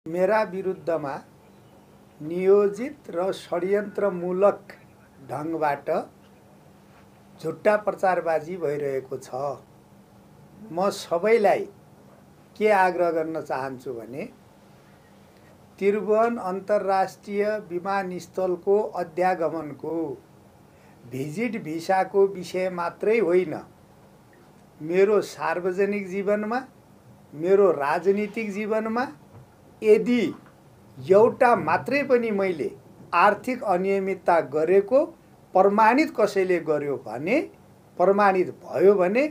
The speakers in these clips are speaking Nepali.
मेरा विरुद्धमा नियोजित र षड्यन्त्रमूलक ढंगबाट झुट्टा प्रचारबाजी भइरहेको छ। म सबैलाई के आग्रह गर्न चाहन्छु भने त्रिभुवन अन्तर्राष्ट्रिय विमानस्थलको अध्यागमनको भिजिट भिसाको विषय मात्रै होइन, मेरो सार्वजनिक जीवनमा, मेरो राजनीतिक जीवनमा यदि एउटा मात्रै पनि मैले आर्थिक अनियमितता गरेको प्रमाणित कसैले गर्यो भने, प्रमाणित भयो भने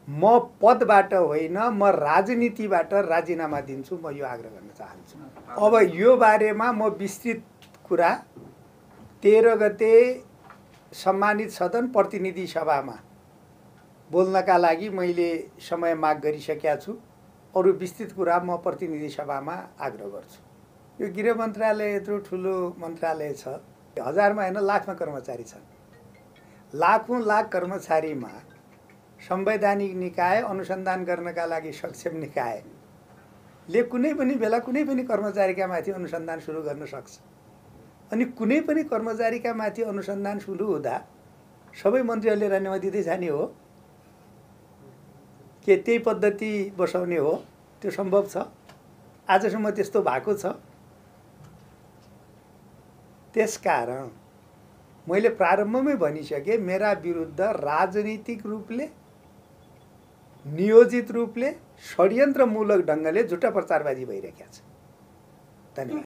म पदबाट होइन, म राजनीतिबाट राजीनामा दिन्छु। म यो आग्रह गर्न चाहन्छु। अब यो बारेमा म विस्तृत कुरा 13 गते सम्मानित सदन प्रतिनिधि सभामा बोल्नका लागि मैले समय माग गरिसकेका छु। अरु विस्तृत कुरा म प्रतिनिधि सभामा आग्रह गर्छु। यो गृह मन्त्रालय यत्रो ठुलो मन्त्रालय छ, हजारमा हैन लाखमा कर्मचारी छन्। लाखौं लाख कर्मचारीमा संवैधानिक निकाय, अनुसन्धान गर्नका लागि सक्षम निकायले कुनै पनि बेला कुनै पनि कर्मचारीका माथि अनुसन्धान सुरु गर्न सक्छ। अनि कुनै पनि कर्मचारीका माथि अनुसन्धान सुरु हुँदा सबै मन्त्रीहरूले राजीनामा दिँदै जाने हो के त्यही पद्धति बसाउने हो? त्यो सम्भव छ? आजसम्म त्यस्तो भएको छ? त्यसकारण मैले प्रारम्भमै भनिसके, मेरा विरुद्ध राजनीतिक रूपले, नियोजित रूपले, षड्यन्त्रमूलक ढंगले झुटा प्रचारबाजी भइरहेको छ। धन्यवाद।